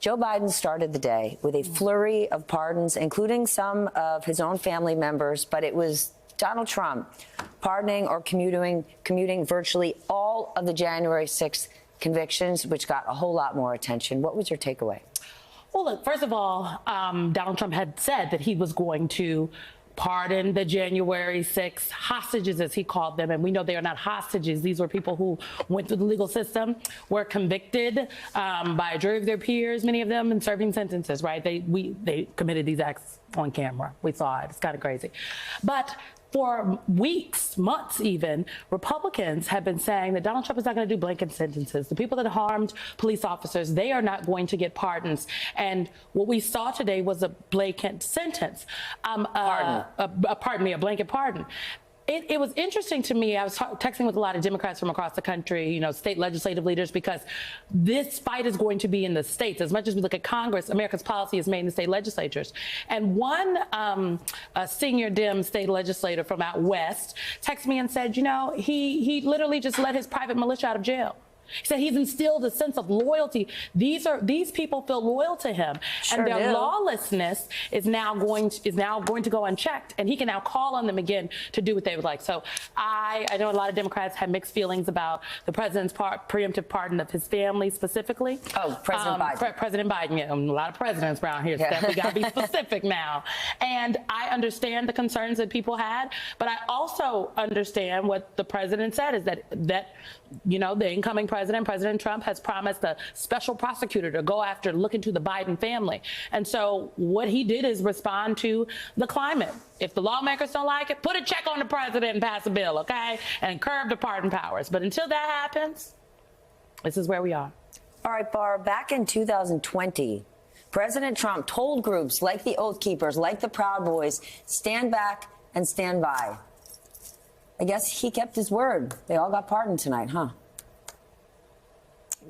Joe Biden started the day with a flurry of pardons, including some of his own family members, but it was Donald Trump pardoning or commuting virtually all of the January 6th convictions, which got a whole lot more attention. What was your takeaway? Well, look, first of all, Donald Trump had said that he was going to pardon the January 6th hostages, as he called them. And we know they are not hostages. These were people who went through the legal system, were convicted by a jury of their peers, many of them, in serving sentences, right? They committed these acts on camera. We saw it. It's kind of crazy. But for weeks, months even, Republicans have been saying that Donald Trump is not going to do blanket sentences. The people that harmed police officers, they are not going to get pardons. And what we saw today was a blanket sentence. A blanket pardon. It was interesting to me. I was texting with a lot of Democrats from across the country, you know, state legislative leaders, because this fight is going to be in the states. As much as we look at Congress, America's policy is made in the state legislatures. And one senior Dem state legislator from out west texted me and said, you know, he literally just let his private militia out of jail. He said he's instilled a sense of loyalty. These people feel loyal to him, sure, and their do. lawlessness is now going to go unchecked, and he can now call on them again to do what they would like. So I know a lot of Democrats have mixed feelings about the president's preemptive pardon of his family specifically. Oh, President Biden. President Biden. Yeah, a lot of presidents around here, yeah. Steph. We got to be specific now. And I understand the concerns that people had, but I also understand what the president said is that you know, the incoming President Trump, has promised a special prosecutor to go after, look into the Biden family. And so what he did is respond to the climate. If the lawmakers don't like it, put a check on the president and pass a bill, okay? And curb the pardon powers. But until that happens, this is where we are. All right, Barr, back in 2020, President Trump told groups like the Oath Keepers, like the Proud Boys, stand back and stand by. I guess he kept his word. They all got pardoned tonight, huh?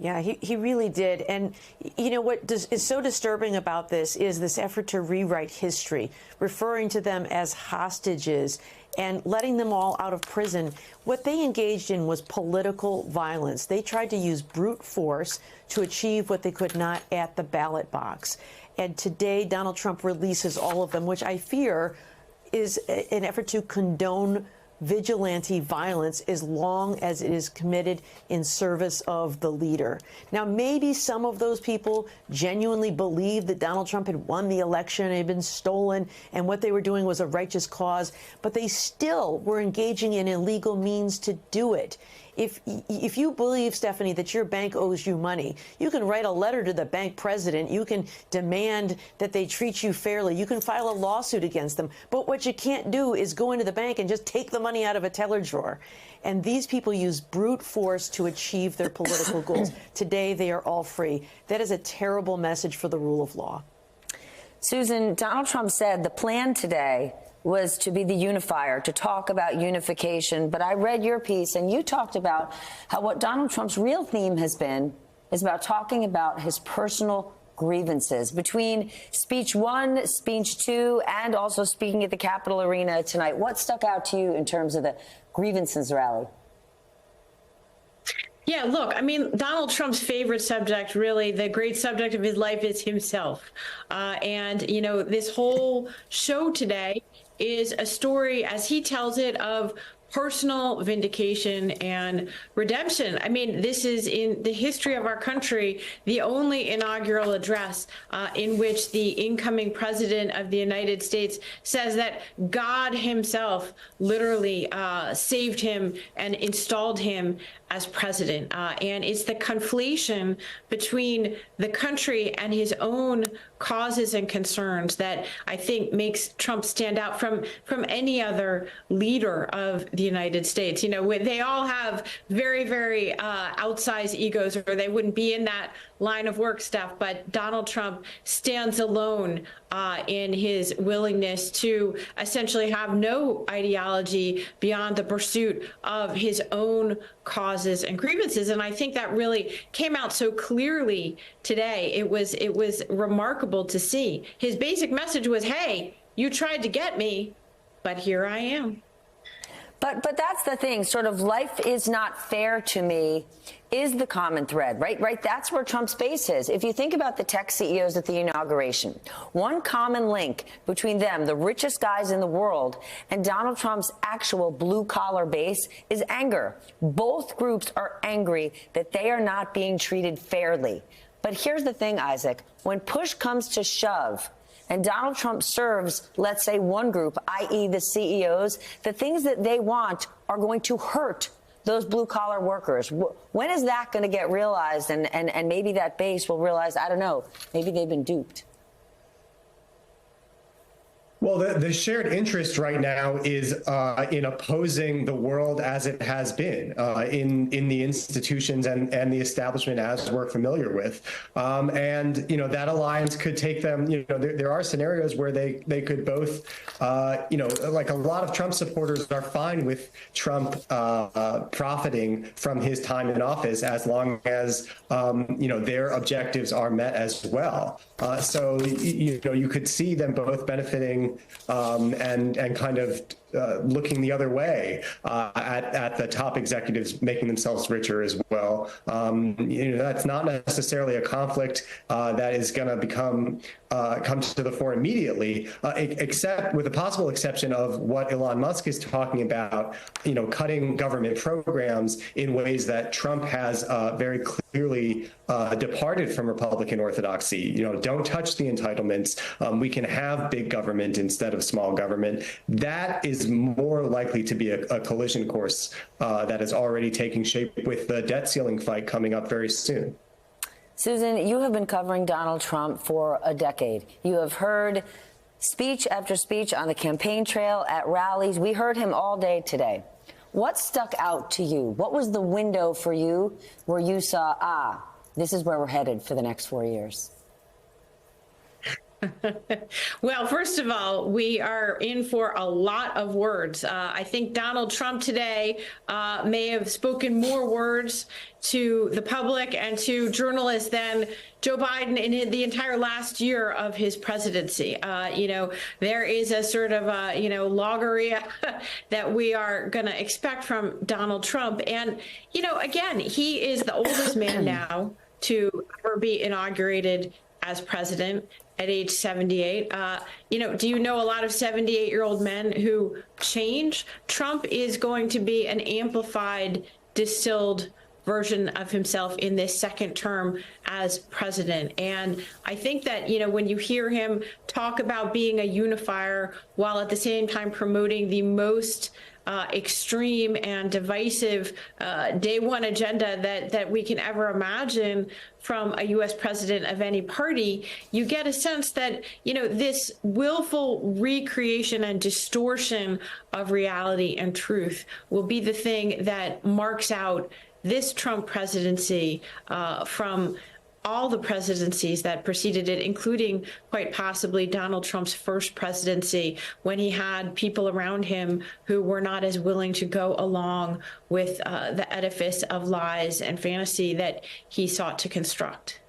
Yeah, he really did. And, you know, what is so disturbing about this is this effort to rewrite history, referring to them as hostages and letting them all out of prison. What they engaged in was political violence. They tried to use brute force to achieve what they could not at the ballot box. And today, Donald Trump releases all of them, which I fear is an effort to condone vigilante violence as long as it is committed in service of the leader. Now, maybe some of those people genuinely believed that Donald Trump had won the election and had been stolen, and what they were doing was a righteous cause, but they still were engaging in illegal means to do it. If you believe, Stephanie, that your bank owes you money, you can write a letter to the bank president. You can demand that they treat you fairly. You can file a lawsuit against them. But what you can't do is go into the bank and just take the money out of a teller drawer. And these people use brute force to achieve their political goals. Today, they are all free. That is a terrible message for the rule of law. Susan, Donald Trump said the plan today was to be the unifier, to talk about unification. But I read your piece, and you talked about how what Donald Trump's real theme has been is about talking about his personal grievances. Between speech one, speech two, and also speaking at the Capitol Arena tonight, what stuck out to you in terms of the grievances rally? Yeah, look, I mean, Donald Trump's favorite subject, really, the great subject of his life is himself. And, you know, this whole show today is a story, as he tells it, of personal vindication and redemption. I mean, this is, in the history of our country, the only inaugural address in which the incoming president of the United States says that God himself literally saved him and installed him as president. And it's the conflation between the country and his own causes and concerns that I think makes Trump stand out from any other leader of the United States. You know, they all have very, very outsized egos, or they wouldn't be in that line of work stuff. But Donald Trump stands alone in his willingness to essentially have no ideology beyond the pursuit of his own causes and grievances. And I think that really came out so clearly today. It was remarkable to see. His basic message was, hey, you tried to get me, but here I am. But that's the thing, sort of life is not fair to me is the common thread, right? That's where Trump's base is. If you think about the tech CEOs at the inauguration, one common link between them, the richest guys in the world, and Donald Trump's actual blue-collar base is anger. Both groups are angry that they are not being treated fairly. But here's the thing, Isaac. When push comes to shove, and Donald Trump serves, let's say, one group, i.e. the CEOs, the things that they want are going to hurt those blue-collar workers. When is that going to get realized? And maybe that base will realize, I don't know, maybe they've been duped. Well, the shared interest right now is in opposing the world as it has been in the institutions and the establishment as we're familiar with. And, that alliance could take them, there are scenarios where they could both, like a lot of Trump supporters are fine with Trump profiting from his time in office as long as, their objectives are met as well. So, you could see them both benefiting and kind of looking the other way at the top executives making themselves richer as well. That's not necessarily a conflict that is going to come to the fore immediately, except with the possible exception of what Elon Musk is talking about, cutting government programs in ways that Trump has very clearly departed from Republican orthodoxy. Don't touch the entitlements. We can have big government instead of small government. That is more likely to be a collision course that is already taking shape with the debt ceiling fight coming up very soon. Susan, you have been covering Donald Trump for a decade. You have heard speech after speech on the campaign trail, at rallies. We heard him all day today. What stuck out to you? What was the window for you where you saw, this is where we're headed for the next 4 years? Well, first of all, we are in for a lot of words. I think Donald Trump today may have spoken more words to the public and to journalists than Joe Biden in the entire last year of his presidency. There is a sort of, logorrhea that we are going to expect from Donald Trump. And, again, he is the oldest man now to ever be inaugurated as president at age 78. Do you know a lot of 78-year-old men who change? Trump is going to be an amplified, distilled version of himself in this second term as president. And I think that, when you hear him talk about being a unifier while at the same time promoting the most extreme and divisive day one agenda that we can ever imagine from a U.S. president of any party, you get a sense that, this willful recreation and distortion of reality and truth will be the thing that marks out this Trump presidency from all the presidencies that preceded it, including quite possibly Donald Trump's first presidency, when he had people around him who were not as willing to go along with the edifice of lies and fantasy that he sought to construct.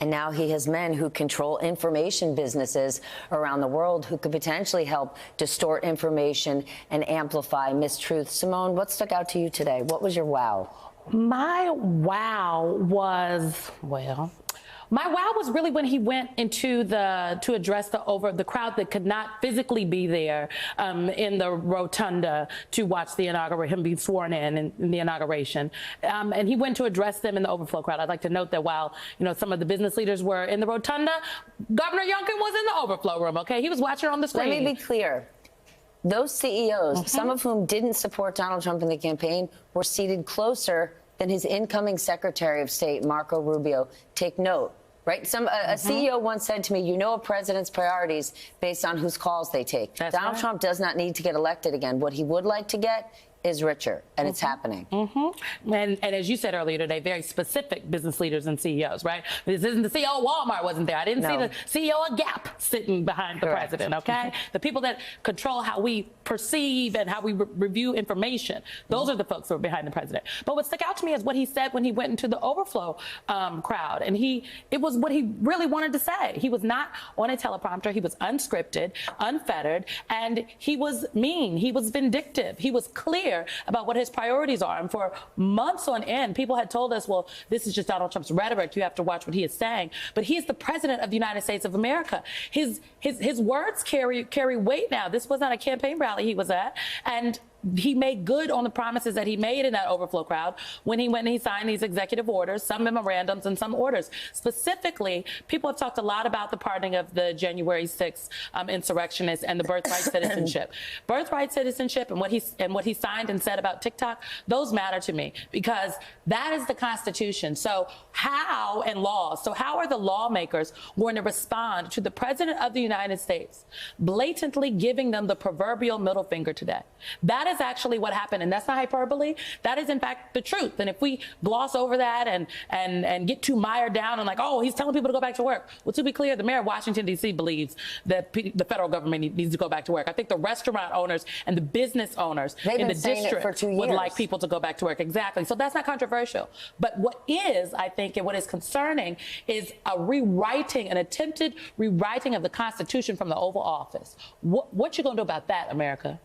And now he has men who control information businesses around the world who could potentially help distort information and amplify mistruth. Simone, what stuck out to you today? What was your wow? My wow was, my wow was really when he went into to address the crowd that could not physically be there in the rotunda to watch him be sworn in the inauguration. And he went to address them in the overflow crowd. I'd like to note that while, some of the business leaders were in the rotunda, Governor Youngkin was in the overflow room, okay? He was watching on the screen. Let me be clear. Those CEOs, some of whom didn't support Donald Trump in the campaign, were seated closer than his incoming Secretary of State, Marco Rubio. Take note, right? A CEO once said to me, a president's priorities based on whose calls they take. Donald Trump does not need to get elected again. What he would like to get is richer, and it's happening. And as you said earlier today, very specific business leaders and CEOs, right? This isn't the CEO of Walmart wasn't there. I didn't see the CEO of Gap sitting behind the president, okay? The people that control how we perceive and how we review information, those are the folks who are behind the president. But what stuck out to me is what he said when he went into the overflow crowd. And it was what he really wanted to say. He was not on a teleprompter. He was unscripted, unfettered, and he was mean. He was vindictive. He was clear. clear about what his priorities are. And for months on end, people had told us, well, this is just Donald Trump's rhetoric. You have to watch what he is saying. But he is the president of the United States of America. His words carry weight now. This was not a campaign rally he was at. And he made good on the promises that he made in that overflow crowd when he went and he signed these executive orders, some memorandums and some orders. Specifically, people have talked a lot about the pardoning of the January 6th insurrectionists and the birthright citizenship. Birthright citizenship and what he signed and said about TikTok, those matter to me because that is the Constitution. So how are the lawmakers going to respond to the President of the United States blatantly giving them the proverbial middle finger today? That is actually what happened, and that's not hyperbole. That is, in fact, the truth. And if we gloss over that and get too mired down and like, oh, he's telling people to go back to work. Well, to be clear, the mayor of Washington, D.C. believes that the federal government needs to go back to work. I think the restaurant owners and the business owners in the district would like people to go back to work. Exactly. So that's not controversial. But what is, I think, and what is concerning is an attempted rewriting of the Constitution from the Oval Office. What you going to do about that, America?